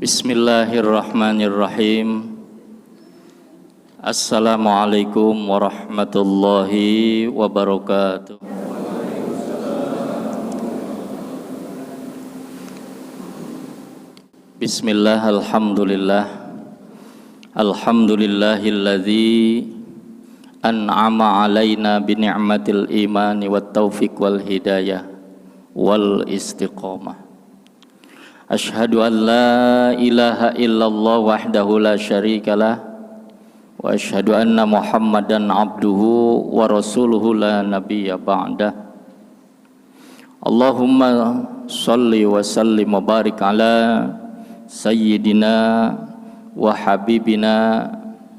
Bismillahirrahmanirrahim. Assalamualaikum warahmatullahi wabarakatuh. Bismillah, alhamdulillah. Alhamdulillahilladzi an'ama alaina bi ni'matil imani wat taufiq wal hidayah wal istiqamah. Ashhadu an la ilaha illallah wahdahu la syarikalah wa ashhadu anna Muhammadan abduhu wa rasuluhu la nabiyya ba'dah. Allahumma salli wa sallim wa barik ala sayyidina wa habibina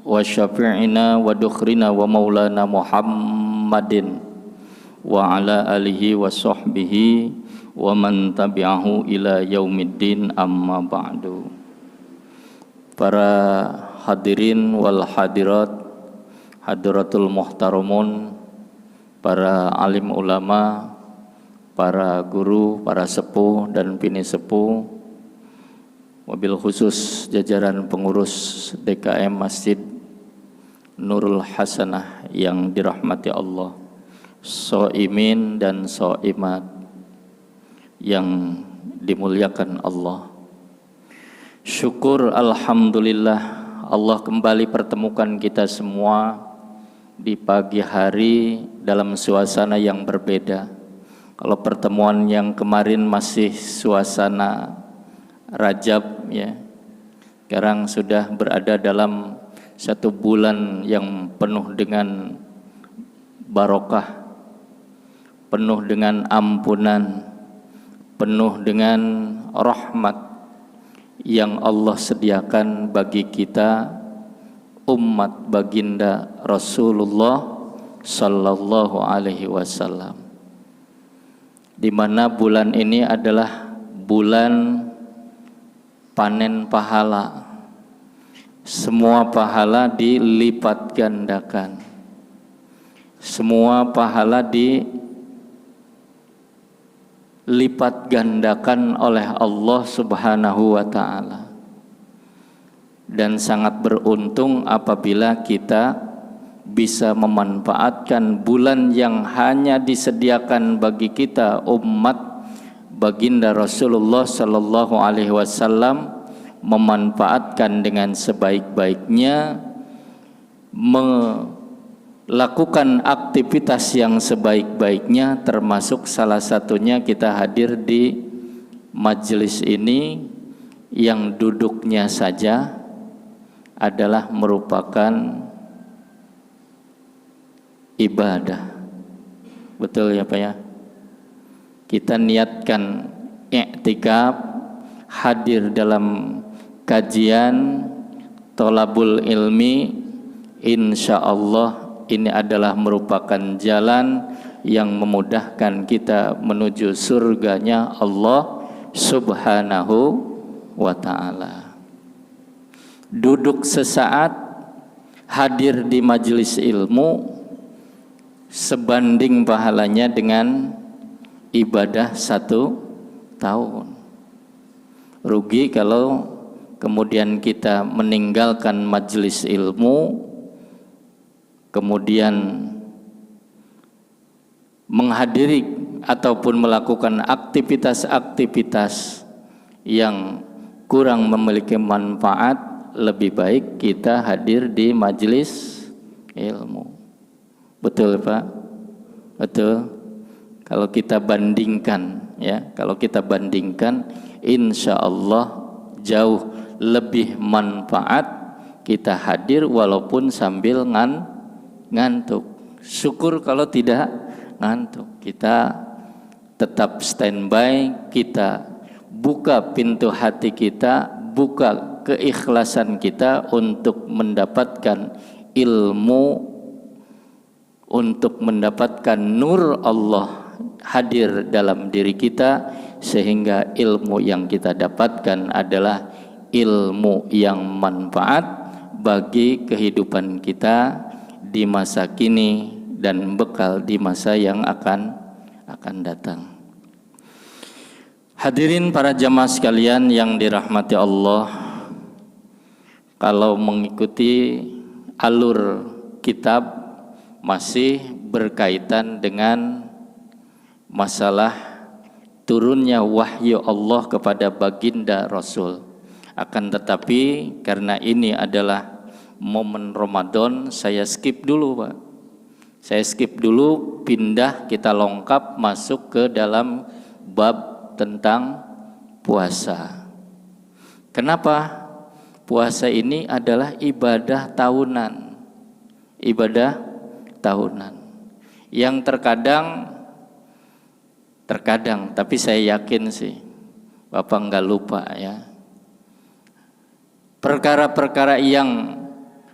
wa syafi'ina wa dukhrina wa maulana Muhammadin wa ala alihi wa sahbihi wa man tabi'ahu ila yaumiddin, amma ba'du. Para hadirin wal hadirat, hadiratul muhtaramun, para alim ulama, para guru, para sepuh dan bini sepuh, wabil khusus jajaran pengurus DKM Masjid Nurul Hasanah yang dirahmati Allah, so'imin dan so'imat yang dimuliakan Allah. Syukur alhamdulillah, Allah kembali pertemukan kita semua di pagi hari dalam suasana yang berbeda. Kalau pertemuan yang kemarin masih suasana Rajab, ya, sekarang sudah berada dalam satu bulan yang penuh dengan barokah, penuh dengan ampunan, penuh dengan rahmat yang Allah sediakan bagi kita umat baginda Rasulullah sallallahu alaihi wasallam, di mana bulan ini adalah bulan panen pahala. Semua pahala dilipat gandakan, semua pahala dilipat gandakan oleh Allah Subhanahu wa ta'ala. Dan sangat beruntung apabila kita bisa memanfaatkan bulan yang hanya disediakan bagi kita umat baginda Rasulullah sallallahu alaihi wasallam, memanfaatkan dengan sebaik-baiknya, melakukan aktivitas yang sebaik-baiknya, termasuk salah satunya kita hadir di majelis ini yang duduknya saja adalah merupakan ibadah. Betul ya Pak ya? Kita niatkan i'tikaf, hadir dalam kajian thalabul ilmi, insyaallah ini adalah merupakan jalan yang memudahkan kita menuju surganya Allah Subhanahu wa ta'ala. Duduk sesaat, hadir di majelis ilmu, sebanding pahalanya dengan ibadah 1 tahun. Rugi kalau kemudian kita meninggalkan majelis ilmu, kemudian menghadiri ataupun melakukan aktivitas-aktivitas yang kurang memiliki manfaat. Lebih baik kita hadir di majelis ilmu. Betul Pak? Betul. Kalau kita bandingkan, ya, kalau kita bandingkan, insya Allah jauh lebih manfaat kita hadir walaupun sambil ngantuk. Syukur kalau tidak ngantuk, kita tetap standby, kita buka pintu hati kita, buka keikhlasan kita untuk mendapatkan ilmu, untuk mendapatkan nur Allah hadir dalam diri kita, sehingga ilmu yang kita dapatkan adalah ilmu yang manfaat bagi kehidupan kita di masa kini dan bekal di masa yang akan datang. Hadirin para jamaah sekalian yang dirahmati Allah, kalau mengikuti alur kitab masih berkaitan dengan masalah turunnya wahyu Allah kepada baginda Rasul. Akan tetapi karena ini adalah momen Ramadan, saya skip dulu Pak. Saya skip dulu, pindah, kita lengkap masuk ke dalam bab tentang puasa. Kenapa? Puasa ini adalah ibadah tahunan. Ibadah tahunan. Yang terkadang, tapi saya yakin sih Bapak nggak lupa ya. Perkara-perkara yang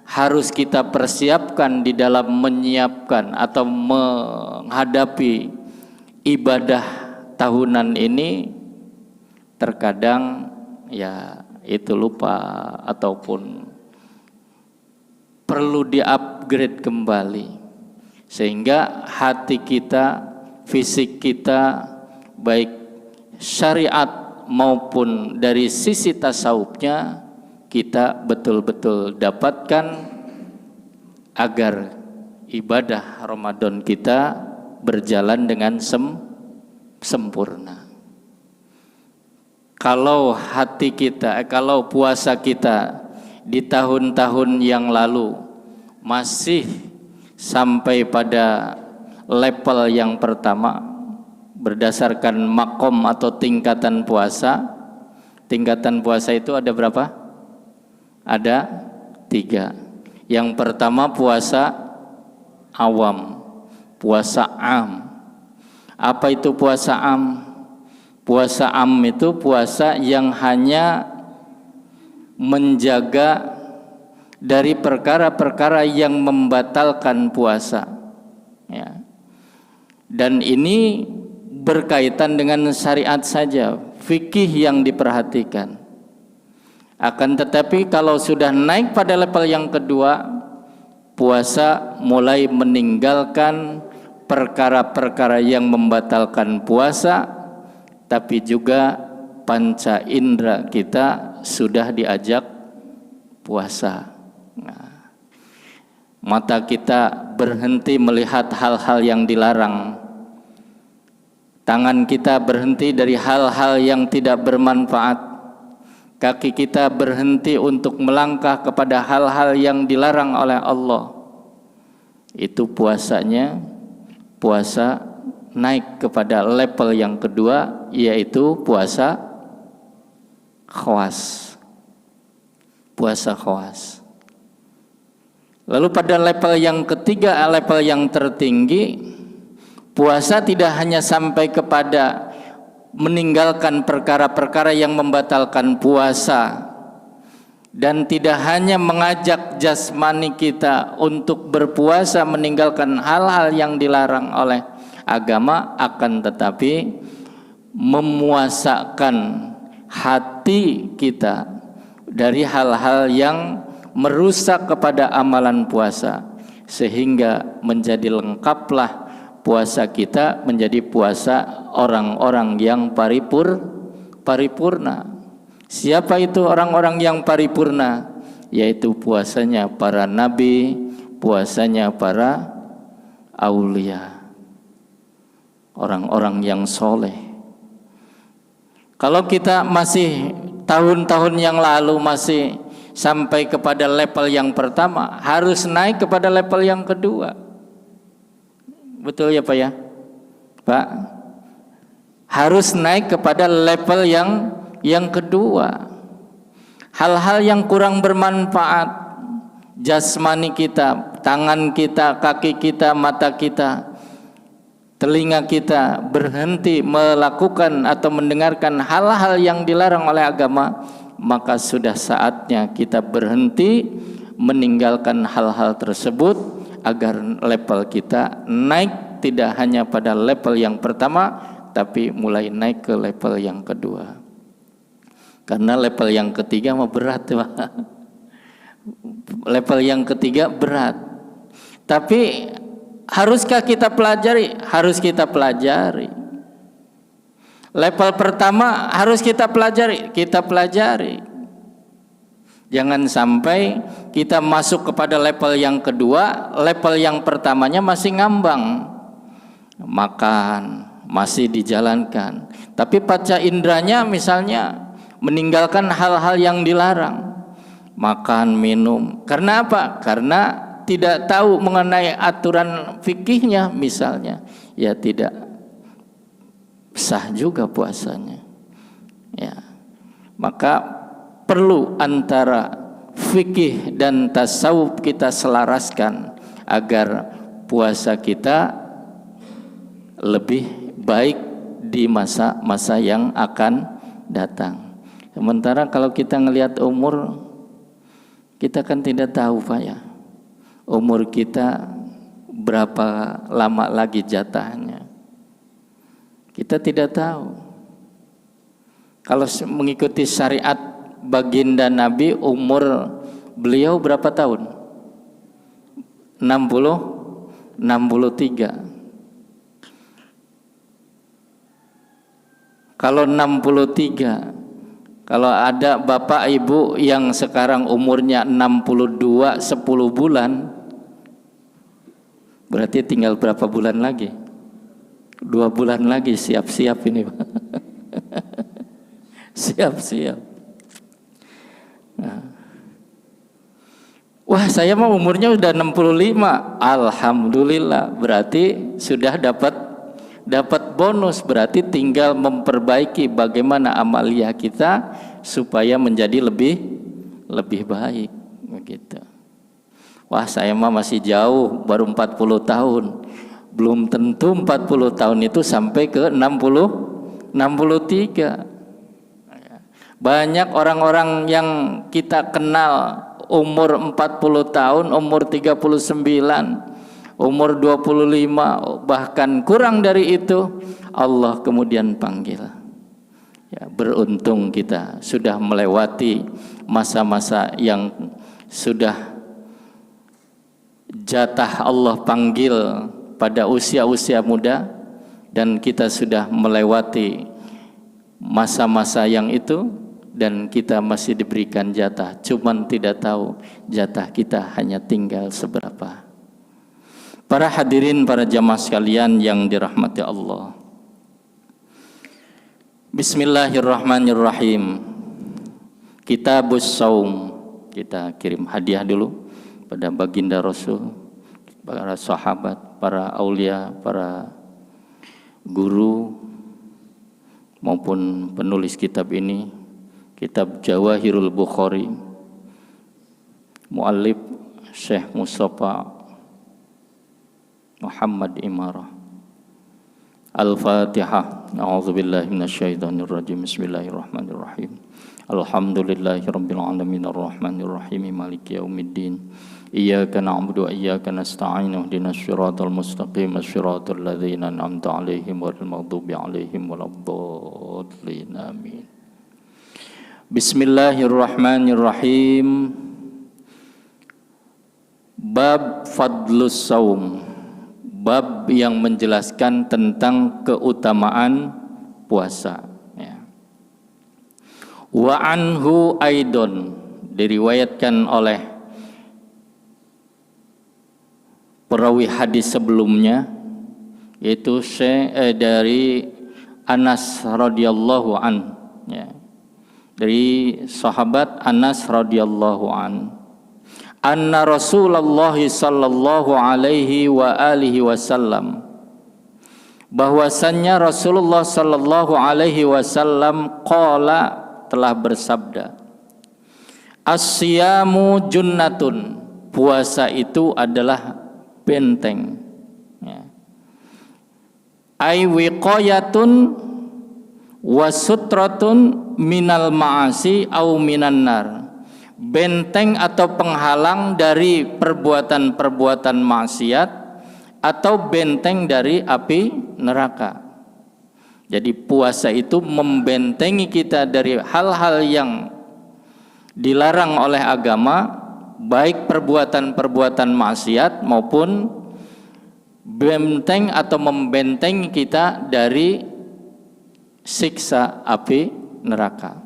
harus kita persiapkan di dalam menyiapkan atau menghadapi ibadah tahunan ini terkadang ya itu lupa ataupun perlu di-upgrade kembali sehingga hati kita, fisik kita, baik syariat maupun dari sisi tasawufnya kita betul-betul dapatkan agar ibadah Ramadan kita berjalan dengan sempurna. Kalau hati kita, kalau puasa kita di tahun-tahun yang lalu masih sampai pada level yang pertama berdasarkan makom atau tingkatan puasa. Tingkatan puasa itu ada berapa? Ada 3. Yang pertama puasa awam, puasa am. Apa itu puasa am? Puasa am itu puasa yang hanya menjaga dari perkara-perkara yang membatalkan puasa ya. Dan ini berkaitan dengan syariat saja, fikih yang diperhatikan. Akan tetapi kalau sudah naik pada level yang kedua, puasa mulai meninggalkan perkara-perkara yang membatalkan puasa, tapi juga panca indera kita sudah diajak puasa. Nah, mata kita berhenti melihat hal-hal yang dilarang, tangan kita berhenti dari hal-hal yang tidak bermanfaat, kaki kita berhenti untuk melangkah kepada hal-hal yang dilarang oleh Allah. Itu puasanya, puasa naik kepada level yang kedua, yaitu puasa khawas. Puasa khawas. Lalu pada level yang ketiga, level yang tertinggi, puasa tidak hanya sampai kepada meninggalkan perkara-perkara yang membatalkan puasa, dan tidak hanya mengajak jasmani kita untuk berpuasa meninggalkan hal-hal yang dilarang oleh agama, akan tetapi memuasakan hati kita dari hal-hal yang merusak kepada amalan puasa, sehingga menjadi lengkaplah puasa kita menjadi puasa orang-orang yang paripurna. Siapa itu orang-orang yang paripurna? Yaitu puasanya para nabi, puasanya para aulia, orang-orang yang soleh. Kalau kita masih tahun-tahun yang lalu masih sampai kepada level yang pertama, harus naik kepada level yang kedua. Betul ya Pak ya? Pak, harus naik kepada level yang kedua. Hal-hal yang kurang bermanfaat, jasmani kita, tangan kita, kaki kita, mata kita, telinga kita berhenti melakukan atau mendengarkan hal-hal yang dilarang oleh agama, maka sudah saatnya kita berhenti meninggalkan hal-hal tersebut agar level kita naik tidak hanya pada level yang pertama, tapi mulai naik ke level yang kedua. Karena level yang ketiga mah berat, Pak. Level yang ketiga berat. Tapi haruskah kita pelajari? Harus kita pelajari. Level pertama harus kita pelajari. Jangan sampai kita masuk kepada level yang kedua, level yang pertamanya masih ngambang. Makan masih dijalankan, tapi panca inderanya misalnya meninggalkan hal-hal yang dilarang. Makan, minum. Karena apa? Karena tidak tahu mengenai aturan fikihnya misalnya. Ya tidak sah juga puasanya. Ya. Maka perlu antara fikih dan tasawuf kita selaraskan agar puasa kita lebih baik di masa-masa yang akan datang. Sementara kalau kita ngelihat umur, kita kan tidak tahu Pak ya, umur kita berapa lama lagi jatahnya. Kita tidak tahu. Kalau mengikuti syariat baginda Nabi, umur beliau berapa tahun? 63. Kalau 63, kalau ada bapak ibu yang sekarang umurnya 62 10 bulan, berarti tinggal berapa bulan lagi? 2 bulan lagi, siap-siap ini Pak. Siap-siap. Nah. Wah, saya mah umurnya udah 65. Alhamdulillah, berarti sudah dapat bonus, berarti tinggal memperbaiki bagaimana amalia kita supaya menjadi lebih baik begitu. Wah, saya mah masih jauh, baru 40 tahun. Belum tentu 40 tahun itu sampai ke 63. Banyak orang-orang yang kita kenal umur 40 tahun, umur 39, umur 25, bahkan kurang dari itu, Allah kemudian panggil. Ya, beruntung kita sudah melewati masa-masa yang sudah jatah Allah panggil pada usia-usia muda, dan kita sudah melewati masa-masa yang itu, dan kita masih diberikan jatah, cuman tidak tahu jatah kita hanya tinggal seberapa. Para hadirin, para jamaah sekalian yang dirahmati Allah, bismillahirrahmanirrahim. Kitabus Shaum, kita kirim hadiah dulu pada baginda Rasul, para sahabat, para aulia, para guru maupun penulis kitab ini. Kitab Jawahirul Bukhari, muallif Syekh Mustafa Muhammad Imarah. Al-Fatihah. A'udzubillahi minasyaitonirrajim. Bismillahirrahmanirrahim. Alhamdulillahirabbil alamin arrahmanirrahim maliki yaumiddin. Iyyaka na'budu wa iyyaka nasta'in. Ihdinas siratal mustaqim, siratal ladzina an'amta 'alaihim ghairil maghdubi 'alaihim waladdallin. Amin. Bismillahirrahmanirrahim. Bab Fadlus Shaum, bab yang menjelaskan tentang keutamaan puasa ya. Wa anhu aidon, diriwayatkan oleh perawi hadis sebelumnya, yaitu dari Anas radhiyallahu an ya. Dari sahabat Anas radhiyallahu an, anna Rasulullah sallallahu alaihi wa alihi wasallam, bahwasannya Rasulullah sallallahu alaihi wasallam qala, telah bersabda, as-siyamu junnatun, puasa itu adalah benteng ya. Ai wiqayatun wasutratun minal ma'asi au minan nar, benteng atau penghalang dari perbuatan-perbuatan maksiat atau benteng dari api neraka. Jadi puasa itu membentengi kita dari hal-hal yang dilarang oleh agama, baik perbuatan-perbuatan maksiat maupun benteng atau membentengi kita dari siksa api neraka.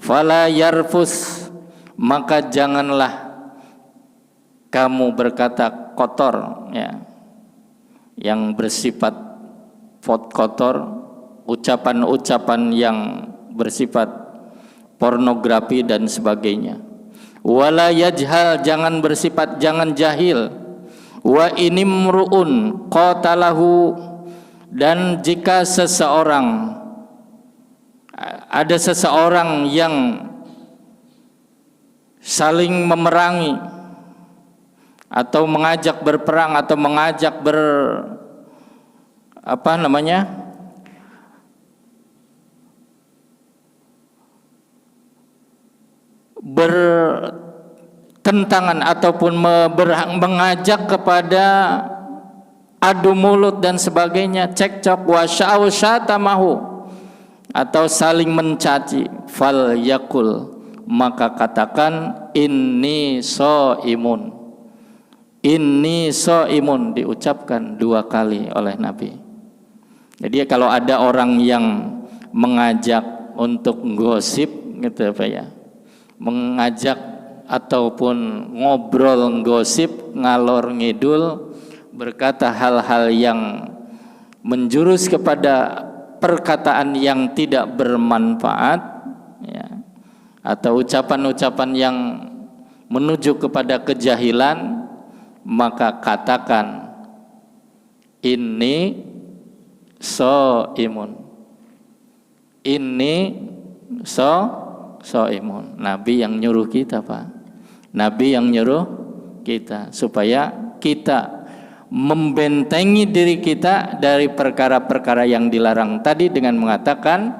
Fala yarfus, maka janganlah kamu berkata kotor, ya, yang bersifat kotor, ucapan-ucapan yang bersifat pornografi dan sebagainya. Wala yajhal, jangan bersifat, jangan jahil. Wa inimruun qatalahu, dan jika seseorang, ada seseorang yang saling memerangi atau mengajak berperang atau mengajak bertentangan ataupun mengajak kepada adu mulut dan sebagainya, cekcok, wasyatamahu, atau saling mencaci, fal yakul, maka katakan inni shaimun. Inni shaimun diucapkan 2 kali oleh Nabi. Jadi kalau ada orang yang mengajak untuk gosip gitu Pak ya, mengajak ataupun ngobrol gosip, ngalor ngidul, berkata hal-hal yang menjurus kepada perkataan yang tidak bermanfaat, ya, atau ucapan-ucapan yang menuju kepada kejahilan, maka katakan ini shaimun. Ini shaimun. Nabi yang nyuruh kita, Pak. Nabi yang nyuruh kita supaya kita membentengi diri kita dari perkara-perkara yang dilarang tadi dengan mengatakan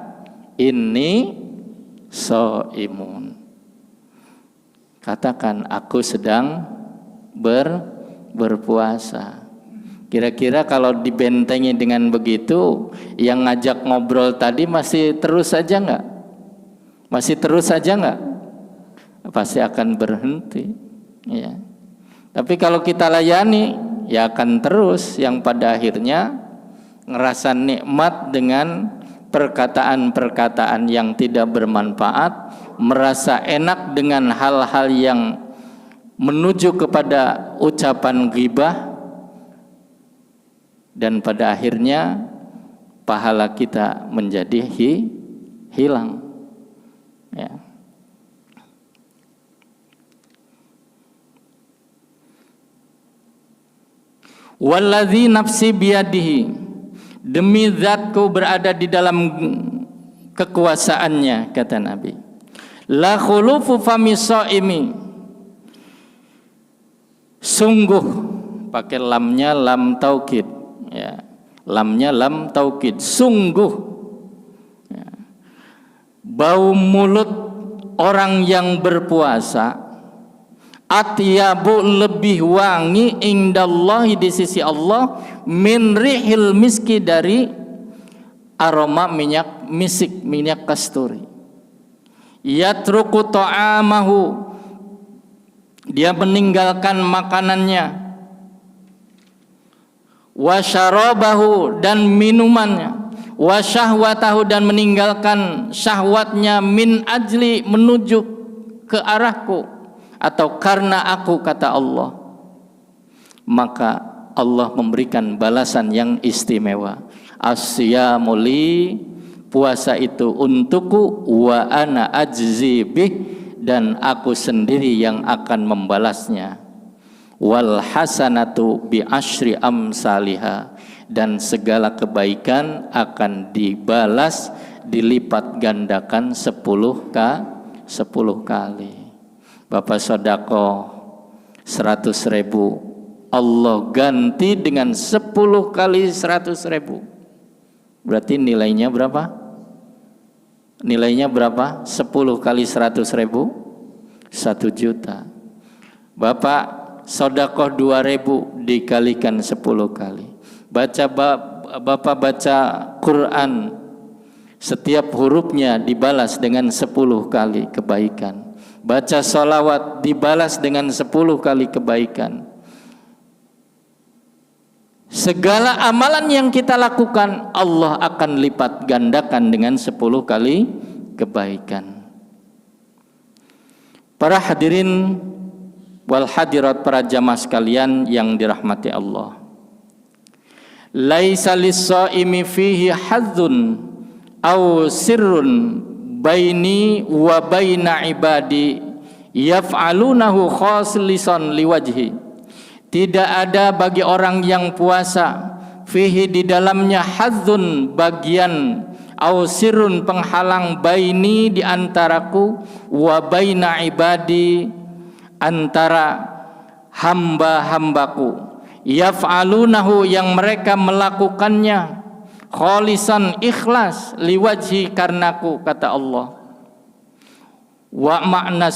ini shaimun. Katakan aku sedang berpuasa. Kira-kira kalau dibentengi dengan begitu, yang ngajak ngobrol tadi masih terus saja enggak? Masih terus saja enggak? Pasti akan berhenti, ya. Tapi kalau kita layani, ya akan terus, yang pada akhirnya ngerasa nikmat dengan perkataan-perkataan yang tidak bermanfaat, merasa enak dengan hal-hal yang menuju kepada ucapan ghibah, dan pada akhirnya pahala kita menjadi hilang, ya. Walladzi nafsi biyadihi, demi zatku berada di dalam kekuasaannya, kata Nabi, la khulufu fami shaimi, sungguh, pakai lamnya lam taukid, ya, lamnya lam taukid, sungguh, ya, bau mulut orang yang berpuasa atyabu, lebih wangi, indallahi, di sisi Allah, min rihil miski, dari aroma minyak misik, minyak kasturi. Yatruku ta'amahu, dia meninggalkan makanannya, wa syarabahu, dan minumannya, wa syahwatahu, dan meninggalkan syahwatnya, min ajli, menuju ke arahku atau karena aku, kata Allah. Maka Allah memberikan balasan yang istimewa. Asyamu li, puasa itu untukku, wa ana ajzi bih, dan aku sendiri yang akan membalasnya. Wal hasanatu bi asyri amsalihha, dan segala kebaikan akan dibalas, dilipat gandakan 10 kali. Bapak sodako 100.000, Allah ganti dengan 10 kali 100.000. Berarti nilainya berapa? Nilainya berapa? 10 kali 100.000, 1 juta. Bapak sodakoh 2.000 dikalikan 10 kali. Bapak baca Quran, setiap hurufnya dibalas dengan 10 kali kebaikan. Baca sholawat dibalas dengan 10 kali kebaikan. segala amalan yang kita lakukan Allah akan lipat gandakan dengan 10 kali kebaikan. Para hadirin wal hadirat, para jamaah sekalian yang dirahmati Allah, laisa lis-shaimi fihi hadzun aw sirrun baini wa baina ibadi yaf'alunahu khalisan liwajhi. Tidak ada bagi orang yang puasa fihi di dalamnya hadzun bagian au sirrun penghalang baini di antaraku wa baina ibadi antara hamba-hambaku yaf'alunahu yang mereka melakukannya khalisan ikhlas liwajhi karenaku, kata Allah. Wa makna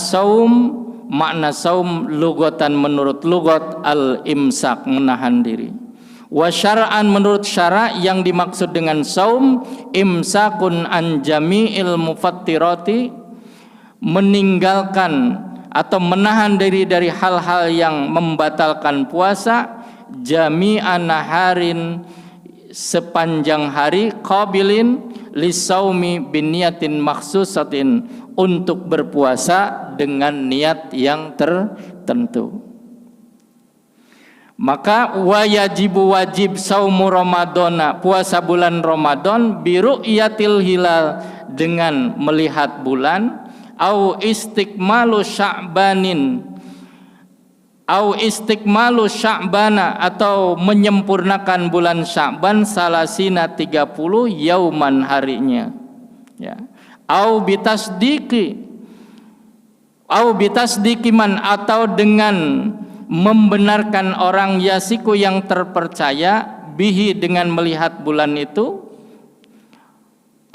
saum lugatan menurut lugat al-imsak menahan diri. Wa syara'an menurut syara' yang dimaksud dengan saum imsakun an jami'il mufattirati, meninggalkan atau menahan diri dari hal-hal yang membatalkan puasa, jami'an naharin sepanjang hari, qabilin lisaumi biniyatin makhsusatin untuk berpuasa dengan niat yang tertentu. Maka wajib saumu ramadhana, puasa bulan Ramadan, biru'yatil hilal dengan melihat bulan, au istiqmalu sya'bana atau menyempurnakan bulan Sya'ban salasina 30 yauman harinya, ya. Au bitasdiki man atau dengan membenarkan orang yasiku yang terpercaya bihi dengan melihat bulan itu,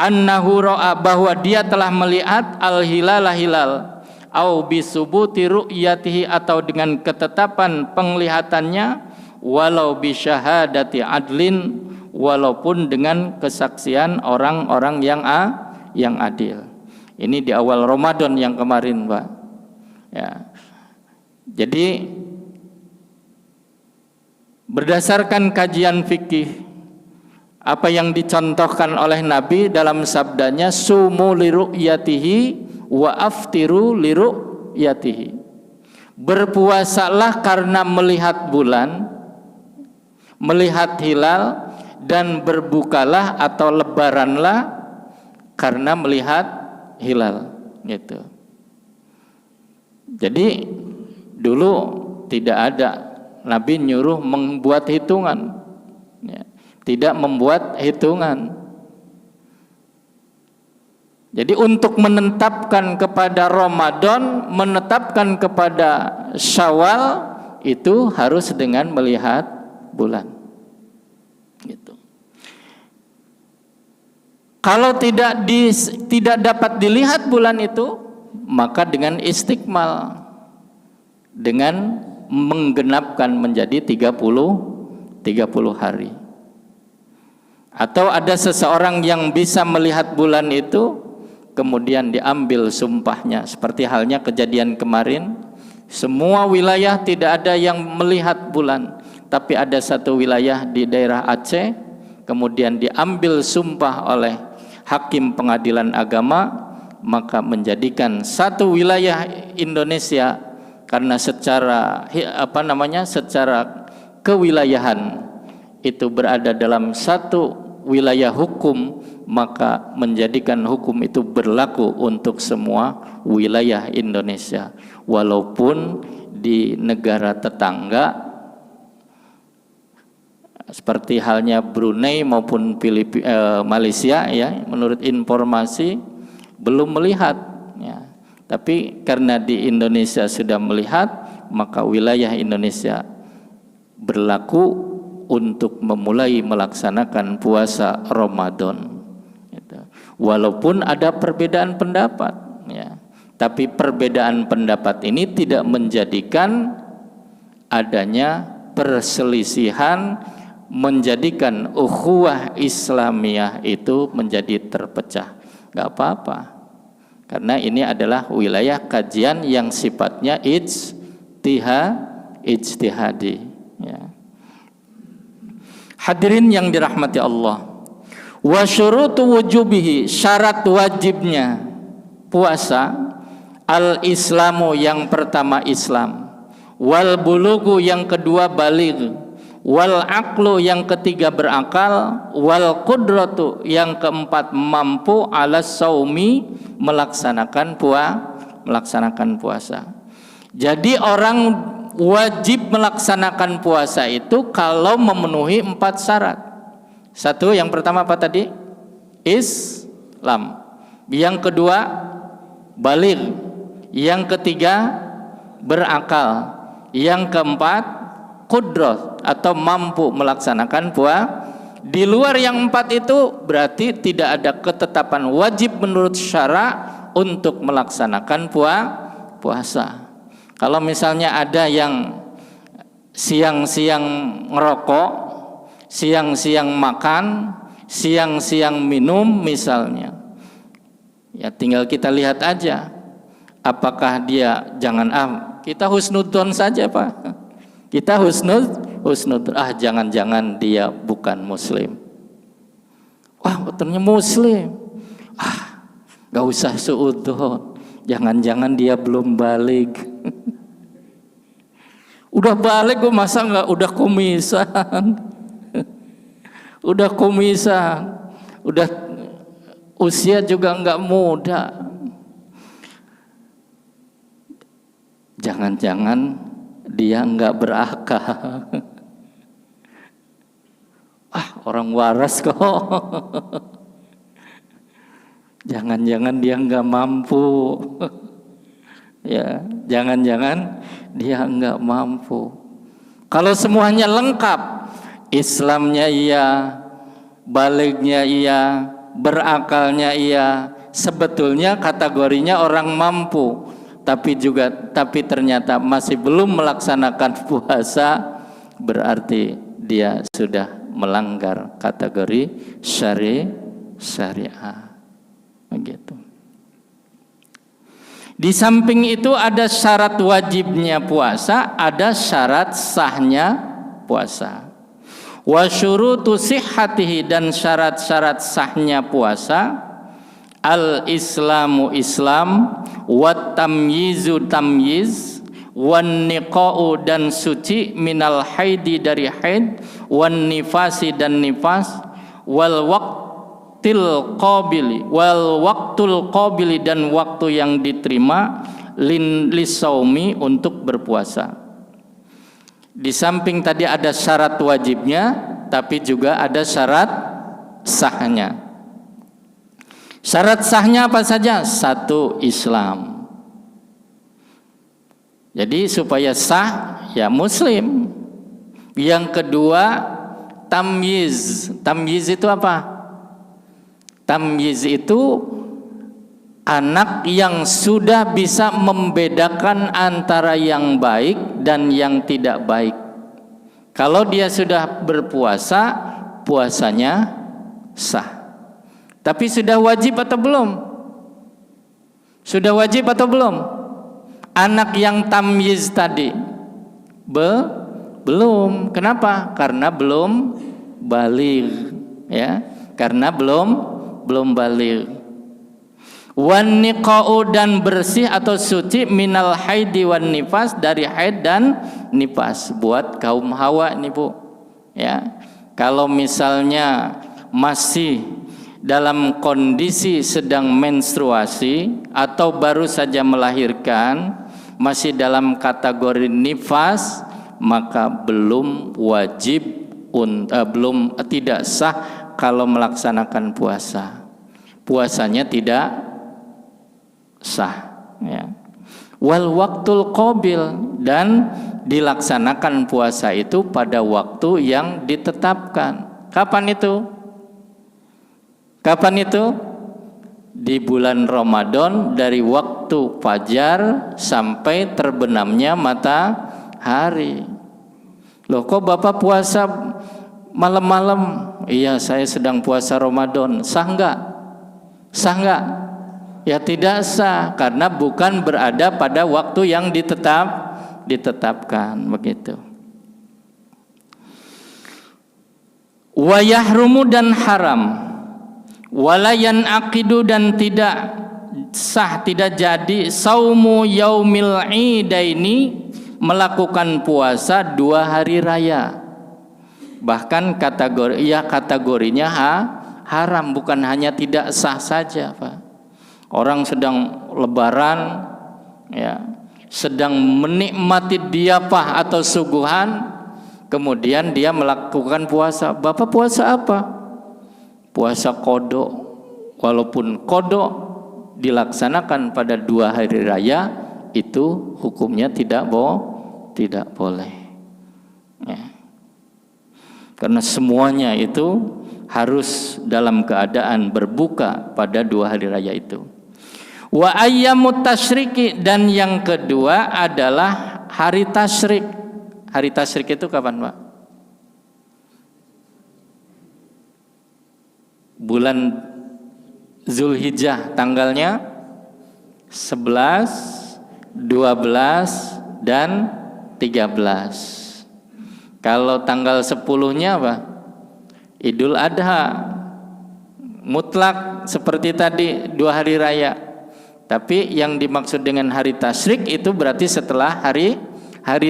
annahu ra'a bahwa dia telah melihat al-hilala hilal, au bisubuti ru'yatihi atau dengan ketetapan penglihatannya, walau bisyahadati adlin walaupun dengan kesaksian orang-orang yang adil. Ini di awal Ramadan yang kemarin, Pak. Ya. Jadi berdasarkan kajian fikih, apa yang dicontohkan oleh Nabi dalam sabdanya sumu liru'yatihi wa aftiru liru'yatihi. Berpuasalah karena melihat bulan, melihat hilal, dan berbukalah atau lebaranlah karena melihat hilal, gitu. Jadi dulu tidak ada Nabi nyuruh membuat hitungan, ya, tidak membuat hitungan. Jadi untuk menetapkan kepada Ramadan, menetapkan kepada Syawal itu harus dengan melihat bulan, gitu. Kalau tidak dapat dilihat bulan itu, maka dengan istiqmal, dengan menggenapkan menjadi 30 hari. Atau ada seseorang yang bisa melihat bulan itu, kemudian diambil sumpahnya, seperti halnya kejadian kemarin. Semua wilayah tidak ada yang melihat bulan, tapi ada satu wilayah di daerah Aceh, kemudian diambil sumpah oleh hakim pengadilan agama, maka menjadikan satu wilayah Indonesia, karena secara secara kewilayahan itu berada dalam satu wilayah hukum, maka menjadikan hukum itu berlaku untuk semua wilayah Indonesia, walaupun di negara tetangga seperti halnya Brunei maupun Malaysia, ya, menurut informasi belum melihat, ya. Tapi karena di Indonesia sudah melihat, maka wilayah Indonesia berlaku untuk memulai melaksanakan puasa Ramadan, gitu. Walaupun ada perbedaan pendapat, ya, tapi perbedaan pendapat ini tidak menjadikan adanya perselisihan, menjadikan ukhuwah Islamiyah itu menjadi terpecah. Gak apa-apa, karena ini adalah wilayah kajian yang sifatnya ijtihadi, ya. Hadirin yang dirahmati Allah. Wa syurutu wujubihi, syarat wajibnya puasa, al-islamu yang pertama Islam, wal bulugu yang kedua baligh, wal aqlu yang ketiga berakal, wal qudratu yang keempat mampu, ala saumi melaksanakan puasa. Jadi orang wajib melaksanakan puasa itu kalau memenuhi 4 syarat. Satu, yang pertama apa tadi? Islam. Yang kedua baligh. Yang ketiga berakal. Yang keempat qudrah atau mampu melaksanakan puasa. Di luar yang 4 itu berarti tidak ada ketetapan wajib menurut syara untuk melaksanakan puasa. Kalau misalnya ada yang siang-siang ngerokok, siang-siang makan, siang-siang minum misalnya, ya tinggal kita lihat aja apakah dia, kita husnudzon saja Pak, kita husnudzon, jangan-jangan dia bukan muslim, ternyata muslim, gak usah suudzon, jangan-jangan dia belum balik. Udah balik gue masa nggak udah kumisan, udah usia juga nggak muda. Jangan-jangan dia nggak berakal. Orang waras kok. Jangan-jangan dia nggak mampu. Ya, jangan-jangan dia nggak mampu. Kalau semuanya lengkap, Islamnya iya, balighnya iya, berakalnya iya, sebetulnya kategorinya orang mampu, tapi ternyata masih belum melaksanakan puasa, berarti dia sudah melanggar kategori syariah. Begitu. Di samping itu ada syarat wajibnya puasa, ada syarat sahnya puasa. Wa syurutu sihhatihi, dan syarat-syarat sahnya puasa, al-islamu Islam, wat tamyizu tamyiz, wan niqa'u dan suci, minal haidi dari haid, wan nifasi dan nifas, wal waqtil qabili dan waktu yang diterima, lisaumi untuk berpuasa. Di samping tadi ada syarat wajibnya, tapi juga ada syarat sahnya. Syarat sahnya apa saja? Satu, Islam. Jadi supaya sah ya muslim. Yang kedua tamyiz. Tamyiz itu apa? Tamyiz itu anak yang sudah bisa membedakan antara yang baik dan yang tidak baik. Kalau dia sudah berpuasa, puasanya sah. Tapi sudah wajib atau belum? Sudah wajib atau belum? Anak yang tamyiz tadi belum. Kenapa? Karena belum baligh, ya. Karena belum baligh. Wan niqa'u dan bersih atau suci, minal haidi wan nifas, dari haid dan nifas. Buat kaum hawa nih Bu, ya. Kalau misalnya masih dalam kondisi sedang menstruasi atau baru saja melahirkan, masih dalam kategori nifas, maka belum wajib, tidak sah kalau melaksanakan puasa. Puasanya tidak sah, ya. Wal waktul qabil, dan dilaksanakan puasa itu pada waktu yang ditetapkan. Kapan itu? Kapan itu? Di bulan Ramadan, dari waktu fajar sampai terbenamnya matahari. Loh, kok Bapak puasa malam-malam? Iya, saya sedang puasa Ramadan. Sah enggak? Sah enggak? Ya tidak sah, karena bukan berada pada waktu yang ditetapkan, begitu. Wa yahrumu dan haram, walayan aqidu dan tidak sah, tidak jadi saumu yaumil idaini, melakukan puasa 2 hari raya. Bahkan kategorinya haram, bukan hanya tidak sah saja, Pak. Orang sedang lebaran, ya, sedang menikmati diapah atau suguhan, kemudian dia melakukan puasa. Bapak puasa apa? Puasa kodok. Walaupun kodok dilaksanakan pada 2 hari raya, itu hukumnya tidak boleh. Ya. Karena semuanya itu harus dalam keadaan berbuka pada 2 hari raya itu. Wa ayyamut tasyriki, dan yang kedua adalah hari tasyrik. Hari tasyrik itu kapan, Pak? Bulan Zulhijjah, tanggalnya 11, 12 dan 13. Kalau tanggal 10-nya apa? Idul Adha. Mutlak seperti tadi 2 hari raya. Tapi yang dimaksud dengan hari tasyrik itu berarti setelah hari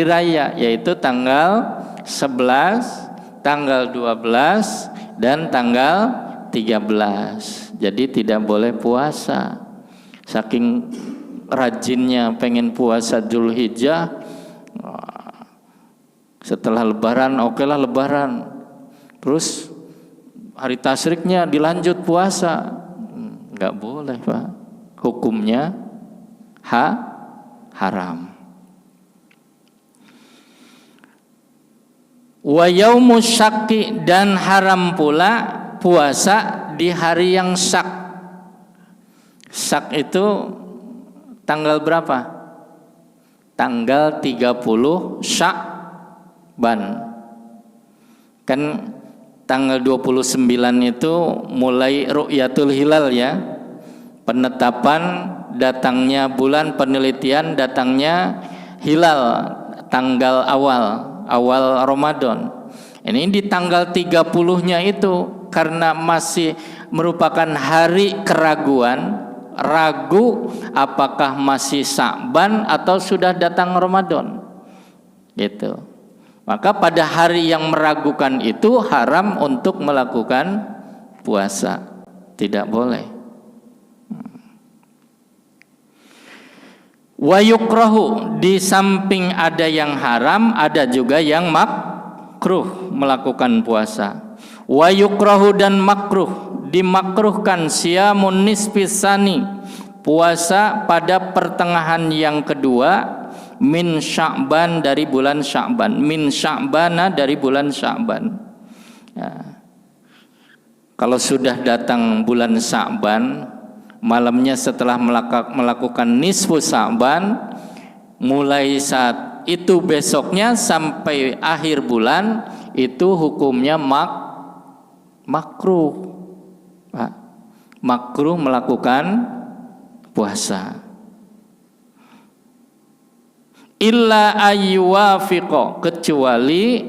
raya, yaitu tanggal 11, tanggal 12 dan tanggal 13. Jadi tidak boleh puasa. Saking rajinnya pengen puasa Zulhijjah, setelah lebaran, okelah lebaran, terus hari tasyriknya dilanjut puasa. Nggak boleh, Pak. Hukumnya haram. Wa yaumus syakki, dan haram pula puasa di hari yang syak. Syak itu tanggal berapa? Tanggal 30 Sya'ban. Kan tanggal 29 itu mulai ru'yatul hilal, ya. Penetapan datangnya bulan, penelitian datangnya hilal, tanggal awal Ramadan. Ini di tanggal 30-nya itu karena masih merupakan hari keraguan, ragu apakah masih Sya'ban atau sudah datang Ramadan. Gitu. Maka pada hari yang meragukan itu haram untuk melakukan puasa. Tidak boleh. Wa yukrahu, di samping ada yang haram, ada juga yang makruh melakukan puasa. Wa yukrahu, dan makruh, dimakruhkan siyamun nisfisani, puasa pada pertengahan yang kedua, min Sya'ban, dari bulan Sya'ban, min Sya'bana, dari bulan Sya'ban. Ya. Kalau sudah datang bulan Sya'ban, malamnya setelah melakukan nisfu Sya'ban, mulai saat itu besoknya sampai akhir bulan itu hukumnya makruh. Makruh melakukan puasa. Illa ayyuwafiqo, kecuali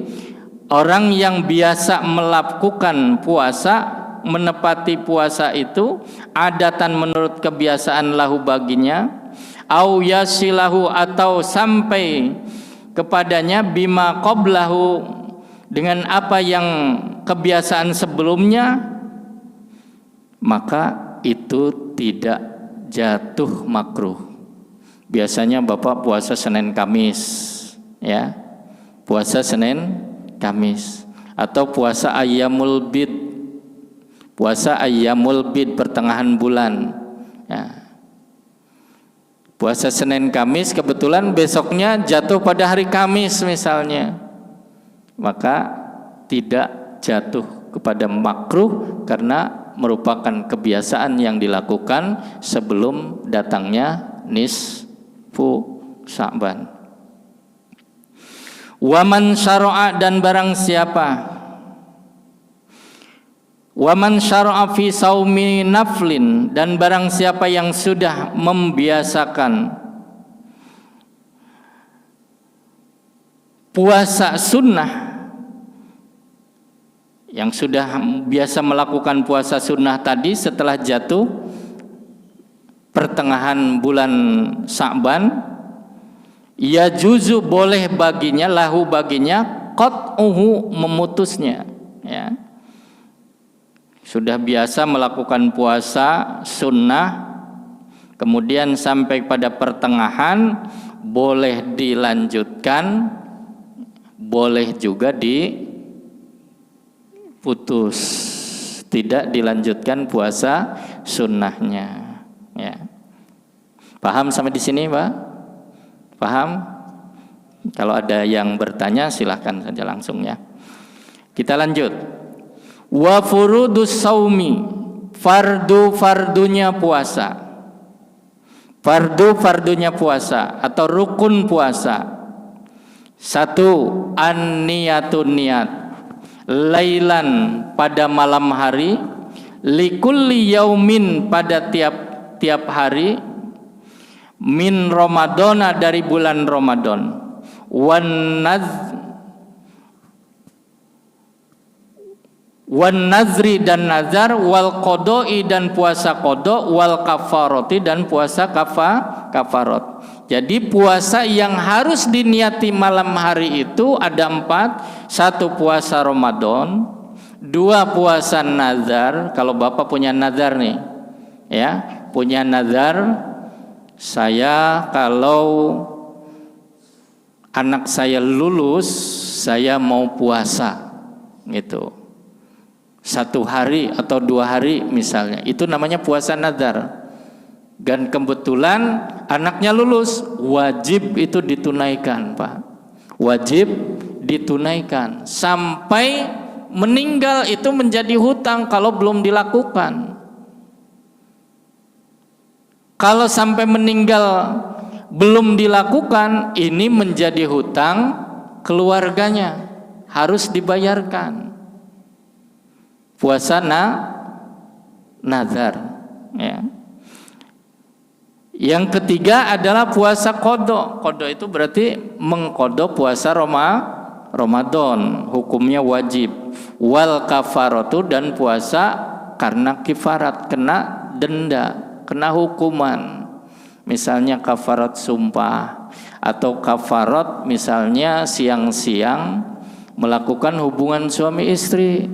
orang yang biasa melakukan puasa, menepati puasa itu adatan menurut kebiasaan lahu baginya, au yasilahu, atau sampai kepadanya bima qablahu, dengan apa yang kebiasaan sebelumnya, maka itu tidak jatuh makruh. Biasanya Bapak puasa Senin Kamis, ya, puasa Senin Kamis, atau puasa ayyamul bid, puasa ayyamul bid pertengahan bulan, ya. Puasa Senin Kamis kebetulan besoknya jatuh pada hari Kamis misalnya, maka tidak jatuh kepada makruh karena merupakan kebiasaan yang dilakukan sebelum datangnya nisfu Sya'ban. Waman syara'a, dan barang siapa, waman syara'a fi saumi naflin, dan barang siapa yang sudah membiasakan puasa sunnah, Yang sudah biasa melakukan puasa sunnah tadi, setelah jatuh pertengahan bulan Sya'ban, ya juzu boleh baginya, lahu baginya, qat'uhu memutusnya, ya. Sudah biasa melakukan puasa sunnah, kemudian sampai pada pertengahan boleh dilanjutkan, boleh juga diputus, tidak dilanjutkan puasa sunnahnya, ya. Paham sampai di sini, Pak? Paham? Kalau ada yang bertanya silahkan saja langsung, ya. Kita lanjut. Wa furudus saumi, fardunya puasa. Fardunya puasa atau rukun puasa. 1. An-niyatun niat. Lailan pada malam hari, likulli yaumin pada tiap hari, min Ramadana dari bulan Ramadan, wan nazri dan nazar, wal qodoi dan puasa qodok, wal kafaroti dan puasa kafarot. Jadi puasa yang harus diniati malam hari itu ada 4. 1 puasa Ramadan, 2 puasa nazar. Kalau Bapak punya nazar nih, ya, punya nazar, saya kalau anak saya lulus, saya mau puasa gitu, 1 hari atau 2 hari misalnya, itu namanya puasa nazar. Dan kebetulan anaknya lulus, wajib itu ditunaikan, Pak. Wajib ditunaikan sampai meninggal, itu menjadi hutang kalau belum dilakukan. Kalau sampai meninggal belum dilakukan, ini menjadi hutang keluarganya, harus dibayarkan. Puasa nazar, ya. Yang ketiga adalah puasa qadha. Qadha itu berarti mengqadha puasa Ramadan, hukumnya wajib. Wal kafaratu dan puasa karena kifarat, kena denda, kena hukuman. Misalnya kafarat sumpah, atau kafarat misalnya siang-siang melakukan hubungan suami istri,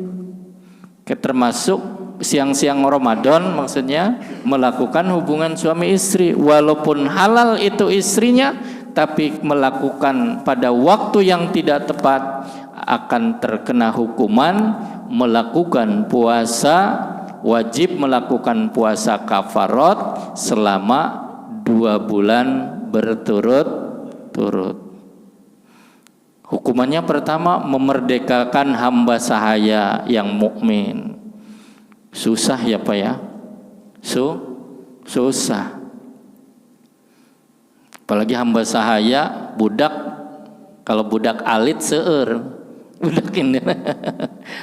termasuk siang-siang Ramadan, maksudnya melakukan hubungan suami istri, walaupun halal itu istrinya, tapi melakukan pada waktu yang tidak tepat akan terkena hukuman melakukan puasa wajib, melakukan puasa kafarat selama 2 bulan berturut-turut. Hukumannya pertama, memerdekakan hamba sahaya yang mukmin. Susah ya Pak ya, susah. Apalagi hamba sahaya, budak. Kalau budak alit seueur, budak ini.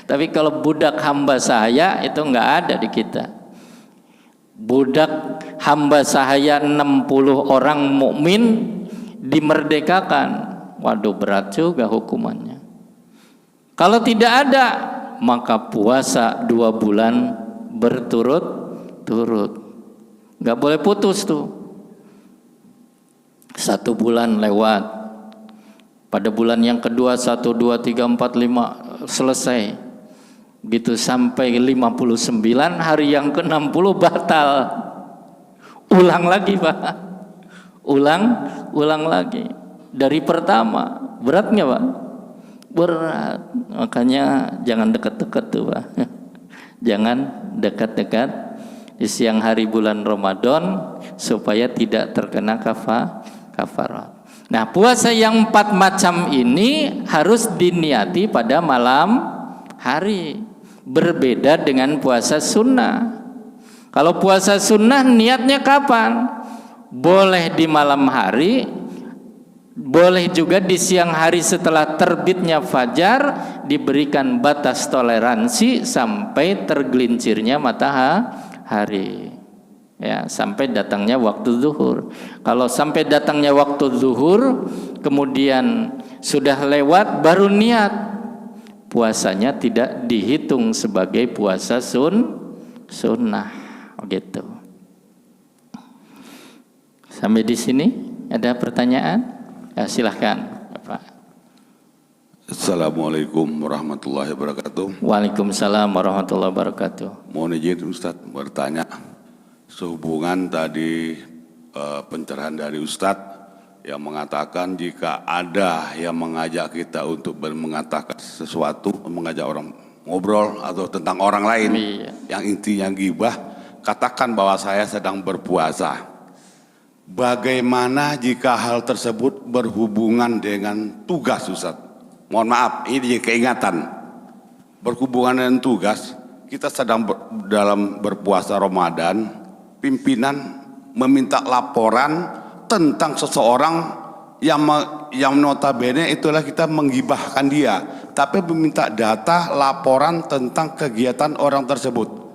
Tapi kalau budak hamba sahaya itu nggak ada di kita. Budak hamba sahaya 60 orang mukmin dimerdekakan. Waduh, berat juga hukumannya. Kalau tidak ada, maka puasa 2 bulan berturut-turut, nggak boleh putus tuh. 1 bulan lewat, pada bulan yang kedua 1, 2, 3, 4, 5 selesai, gitu sampai 59, hari yang ke-60 batal. Ulang lagi Pak, ulang lagi dari pertama. Berat nggak Pak? Berat. Makanya jangan dekat-dekat tuh Pak. Jangan dekat-dekat di siang hari bulan Ramadan supaya tidak terkena kafarat. Nah, puasa yang 4 macam ini harus diniati pada malam hari. Berbeda dengan puasa sunnah. Kalau puasa sunnah niatnya kapan? Boleh di malam hari, boleh juga di siang hari setelah terbitnya fajar, diberikan batas toleransi sampai tergelincirnya matahari, ya, sampai datangnya waktu zuhur. Kalau sampai datangnya waktu zuhur kemudian sudah lewat, baru niat puasanya tidak dihitung sebagai puasa sunnah. Begitu. Sampai di sini ada pertanyaan? Ya, silahkan Bapak. Assalamualaikum warahmatullahi wabarakatuh. Waalaikumsalam warahmatullahi wabarakatuh. Mohon izin Ustadz bertanya sehubungan tadi pencerahan dari Ustadz yang mengatakan jika ada yang mengajak kita untuk mengatakan sesuatu, mengajak orang ngobrol atau tentang orang lain yang intinya ghibah, katakan bahwa saya sedang berpuasa. Bagaimana jika hal tersebut berhubungan dengan tugas Ustaz? Mohon maaf, ini keingatan. Berhubungan dengan tugas, kita sedang dalam berpuasa Ramadan, pimpinan meminta laporan tentang seseorang yang notabene itulah kita menggibahkan dia, tapi meminta data laporan tentang kegiatan orang tersebut.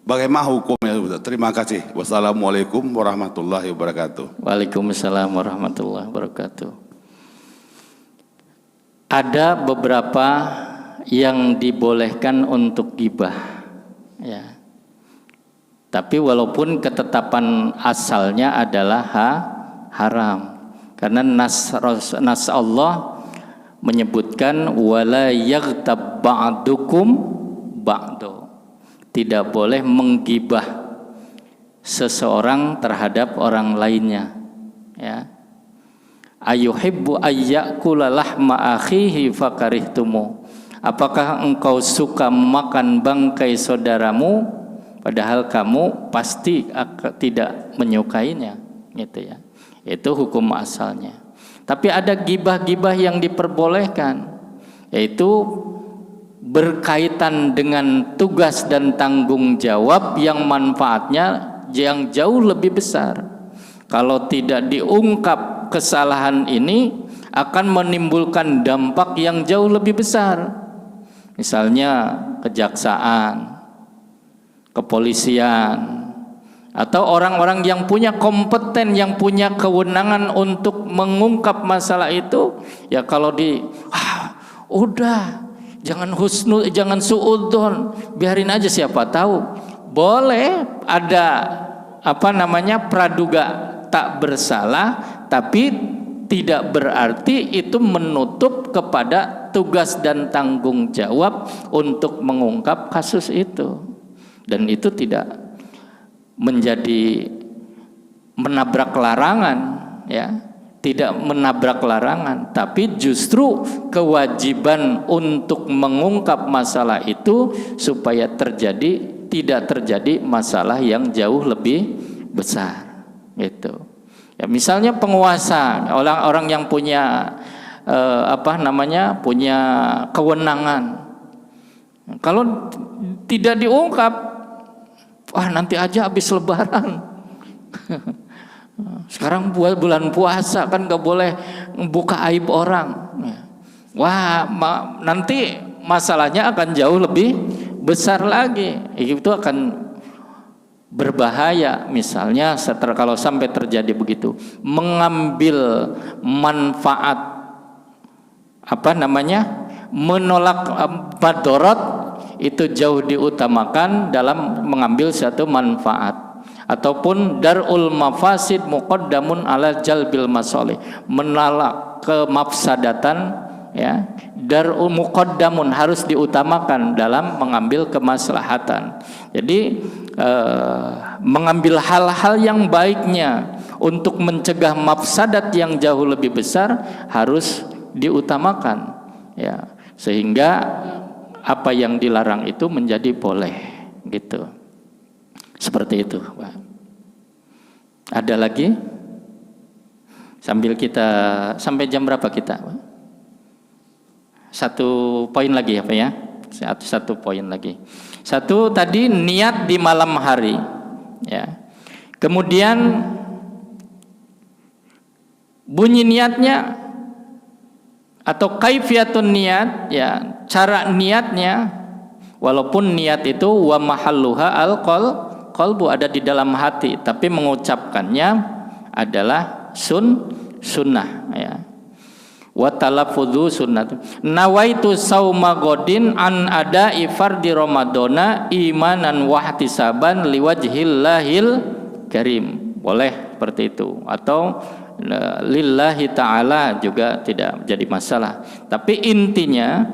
Bagaimana hukumnya? Terima kasih. Wassalamualaikum warahmatullahi wabarakatuh. Waalaikumsalam warahmatullahi wabarakatuh. Ada beberapa yang dibolehkan untuk ghibah, ya. Tapi walaupun ketetapan asalnya adalah haram, karena nas Allah menyebutkan wala yaghtab ba'dukum ba'du. Tidak boleh menggibah seseorang terhadap orang lainnya, ya. Ayuhibbu ayyakula lahma akhihi fakarihtumu. Apakah engkau suka makan bangkai saudaramu padahal kamu pasti tidak menyukainya, gitu ya. Itu hukum asalnya. Tapi ada gibah-gibah yang diperbolehkan, yaitu berkaitan dengan tugas dan tanggung jawab yang manfaatnya yang jauh lebih besar. Kalau tidak diungkap kesalahan ini akan menimbulkan dampak yang jauh lebih besar. Misalnya kejaksaan, kepolisian, atau orang-orang yang punya kompeten, yang punya kewenangan untuk mengungkap masalah itu, ya kalau udah jangan husnul, jangan suudzon, biarin aja, siapa tahu. Boleh ada praduga tak bersalah, tapi tidak berarti itu menutup kepada tugas dan tanggung jawab untuk mengungkap kasus itu. Dan itu tidak menjadi menabrak larangan, ya. Tidak menabrak larangan, tapi justru kewajiban untuk mengungkap masalah itu supaya tidak terjadi masalah yang jauh lebih besar, gitu. Ya, misalnya penguasa, orang-orang yang punya punya kewenangan, kalau tidak diungkap, nanti aja habis Lebaran. Sekarang bulan puasa kan gak boleh buka aib orang. Nanti masalahnya akan jauh lebih besar lagi. Itu akan berbahaya. Misalnya kalau sampai terjadi begitu, mengambil manfaat menolak madorot itu jauh diutamakan dalam mengambil satu manfaat. Ataupun darul mafasid muqaddamun ala jalbil masolih, menolak kemafsadatan, ya, darul muqaddamun harus diutamakan dalam mengambil kemaslahatan. Jadi mengambil hal-hal yang baiknya untuk mencegah mafsadat yang jauh lebih besar harus diutamakan, ya, sehingga apa yang dilarang itu menjadi boleh, gitu. Seperti itu, Pak. Ada lagi? Sampai jam berapa kita, Pak? Satu poin lagi, Pak, ya? Satu poin lagi. Satu tadi niat di malam hari, ya. Kemudian bunyi niatnya atau kaifiatun niat, ya, cara niatnya, walaupun niat itu wa mahalluha qalbu ada di dalam hati, tapi mengucapkannya adalah sunnah, ya. wa talaffudzu sunnat. Nawaitu sauma godin an ada fardi ramadana imanan wa ihtisaban liwajhillahil karim. Boleh seperti itu, atau lillahi ta'ala juga tidak jadi masalah. Tapi intinya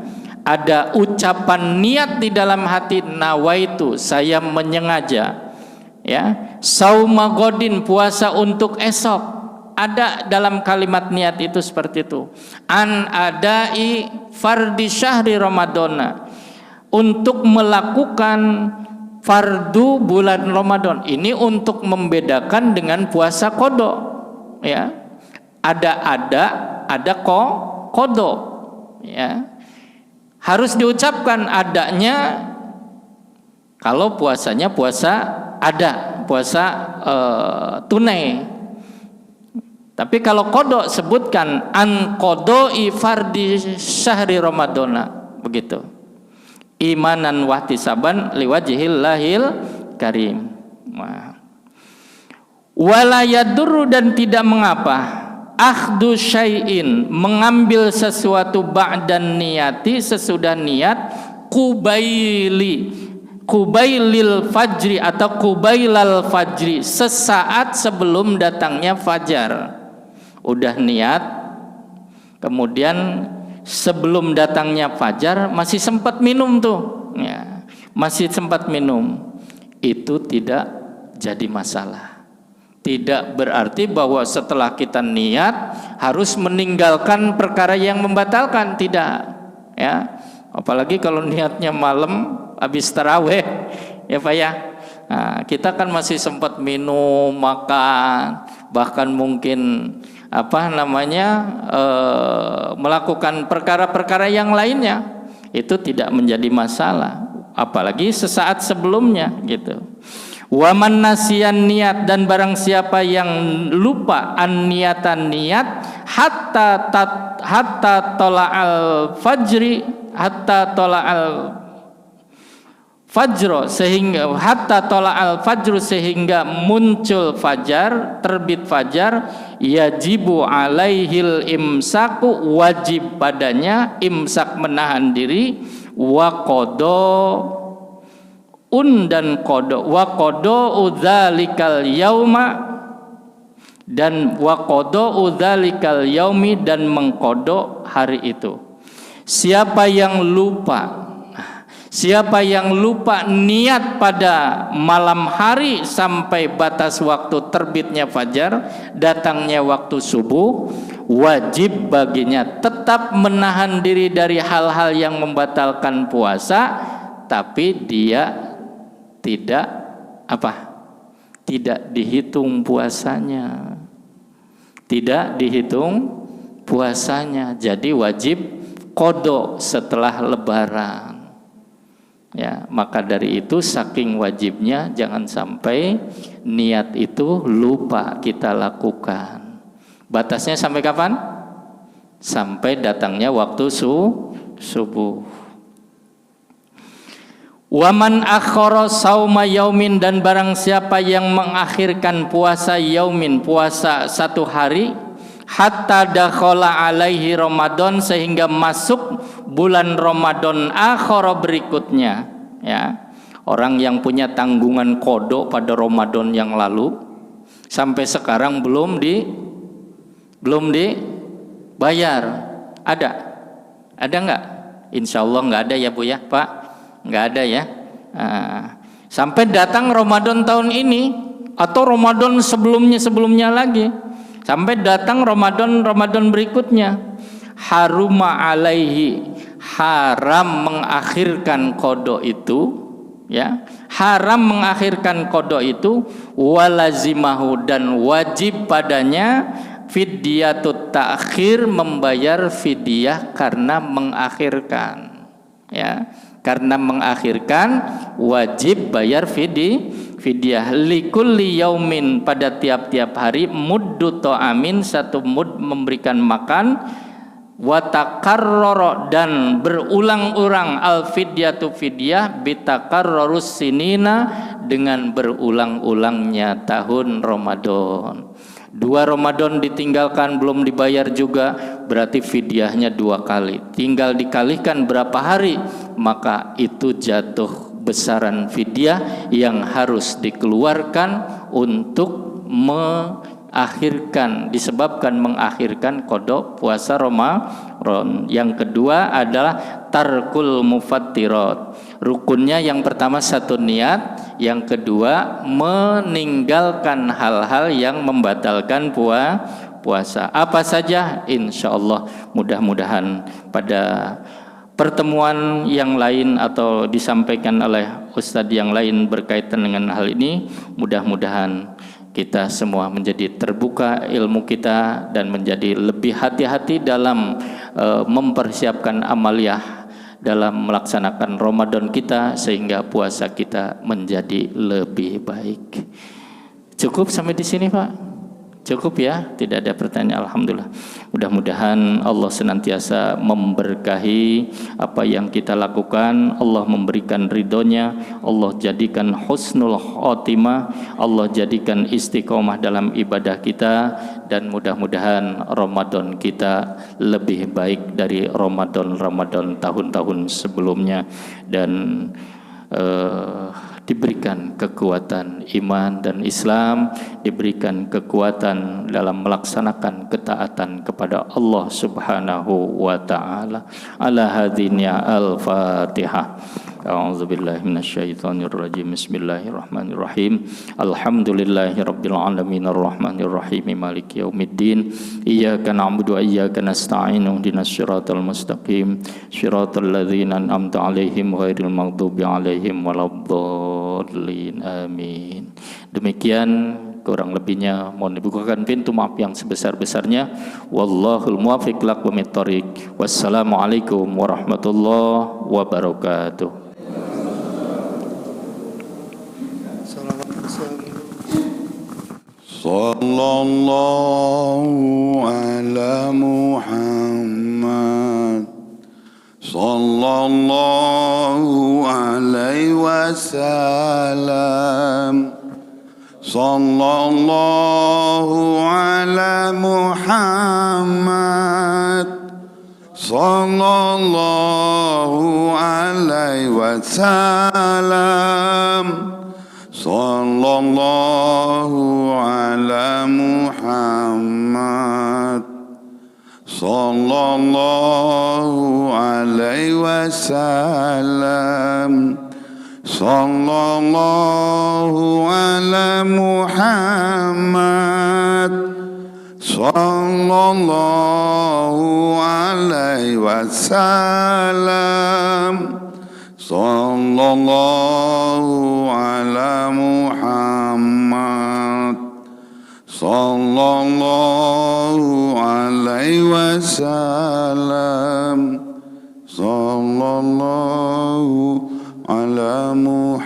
ada ucapan niat di dalam hati, nawaitu, saya menyengaja, ya, sauma godin, puasa untuk esok. Ada dalam kalimat niat itu seperti itu. An adai fardi syahri ramadana, untuk melakukan fardu bulan Ramadan. Ini untuk membedakan dengan puasa qada, ya. Ada qada, ya. Harus diucapkan adanya kalau puasanya puasa tunai. Tapi kalau qada sebutkan an qada'i fardi syahri ramadana, begitu. Imanan wa ihtisaban liwajhillahil karim. Wala yadurru, dan tidak mengapa, akhdu syai'in, mengambil sesuatu ba'dan niyati, sesudah niat, kubailil fajri atau kubailal fajri, sesaat sebelum datangnya fajar. Udah niat, kemudian sebelum datangnya fajar masih sempat minum tuh, ya, masih sempat minum, itu tidak jadi masalah. Tidak berarti bahwa setelah kita niat harus meninggalkan perkara yang membatalkan, tidak, ya. Apalagi kalau niatnya malam habis taraweh, ya Pak ya. Nah, kita kan masih sempat minum, makan, bahkan mungkin melakukan perkara-perkara yang lainnya, itu tidak menjadi masalah, apalagi sesaat sebelumnya, gitu. Waman nasiyan niat, dan barang siapa yang lupa an niatan niat hatta tola'al fajri, hatta tola'al fajro, sehingga hatta tola'al fajru, sehingga muncul fajar, terbit fajar, yajibu alaihil imsaku, wajib padanya imsak, menahan diri, wa dan kodo, wa kodo udzalikal yauma, dan wa kodo udzalikal yaumi, dan mengkodok hari itu. Siapa yang lupa niat pada malam hari sampai batas waktu terbitnya fajar, datangnya waktu subuh, wajib baginya tetap menahan diri dari hal-hal yang membatalkan puasa, tapi dia tidak dihitung puasanya. Tidak dihitung puasanya. Jadi wajib qada setelah lebaran. Ya, maka dari itu saking wajibnya jangan sampai niat itu lupa kita lakukan. Batasnya sampai kapan? Sampai datangnya waktu subuh. Waman akhara sauma yaumin, dan barang siapa yang mengakhirkan puasa yaumin, puasa satu hari, hatta dakhala alaihi Ramadan, sehingga masuk bulan Ramadan akhara berikutnya, ya. Orang yang punya tanggungan qada pada Ramadan yang lalu sampai sekarang belum dibayar. Ada enggak? Insyaallah enggak ada ya Bu ya, Pak. Enggak ada ya. Sampai datang Ramadan tahun ini atau Ramadan sebelumnya lagi, sampai datang Ramadan berikutnya, haruma alaihi, haram mengakhirkan qada itu, ya, haram mengakhirkan qada itu, walazimahu, dan wajib padanya fidyatut ta'khir, membayar fidyah karena mengakhirkan, ya. Karena mengakhirkan wajib bayar fidyah. Likulli yaumin, pada tiap-tiap hari, muddu ta'amin, satu mud memberikan makan, wa takarrara, dan berulang-ulang, al fidyatu fidyah, bitakarrarus sinina, dengan berulang-ulangnya tahun Ramadan. 2 Ramadan ditinggalkan belum dibayar juga, berarti fidyahnya 2 kali. Tinggal dikalikan berapa hari, maka itu jatuh besaran fidyah yang harus dikeluarkan untuk disebabkan mengakhirkan qada puasa Ramadan. Yang kedua adalah tarkul mufattirat. Rukunnya yang pertama 1 niat, yang kedua meninggalkan hal-hal yang membatalkan puasa. Apa saja? Insya Allah mudah-mudahan pada pertemuan yang lain atau disampaikan oleh ustadz yang lain berkaitan dengan hal ini, mudah-mudahan kita semua menjadi terbuka ilmu kita dan menjadi lebih hati-hati dalam mempersiapkan amaliyah dalam melaksanakan Ramadan kita, sehingga puasa kita menjadi lebih baik. Cukup sampai di sini, Pak? Cukup ya, tidak ada pertanyaan. Alhamdulillah. Mudah-mudahan Allah senantiasa memberkahi apa yang kita lakukan. Allah memberikan ridhonya, Allah jadikan husnul khotimah, Allah jadikan istiqomah dalam ibadah kita, dan mudah-mudahan Ramadan kita lebih baik dari Ramadan tahun-tahun sebelumnya, dan diberikan kekuatan iman dan Islam, diberikan kekuatan dalam melaksanakan ketaatan kepada Allah Subhanahu wa taala. Ala hadinya al-Fatihah. A'udzubillahi minasyaitonirrajim. Bismillahirrahmanirrahim. Alhamdulillahirabbil alamin arrahmanirrahim maliki yaumiddin. Iyyaka na'budu wa iyyaka nasta'in. Ihdinas siratal mustaqim. Shiratal ladzina an'amta 'alaihim ghairil maghdubi 'alaihim waladdallin. Amin. Demikian kurang lebihnya mohon dibukakan pintu maaf yang sebesar-besarnya. Wallahul muwaffiq lakumit thoriq. Wassalamualaikum warahmatullahi wabarakatuh. Sallallahu ala Muhammad sallallahu alaihi wasallam. Sallallahu ala Muhammad sallallahu alaihi wasallam. Sallallahu ala Muhammad sallallahu alaihi wasallam. Sallallahu ala Muhammad sallallahu alaihi wasallam. Sallallahu ala Muhammad sallallahu alaihi wasallam. Sallallahu ala Muhammad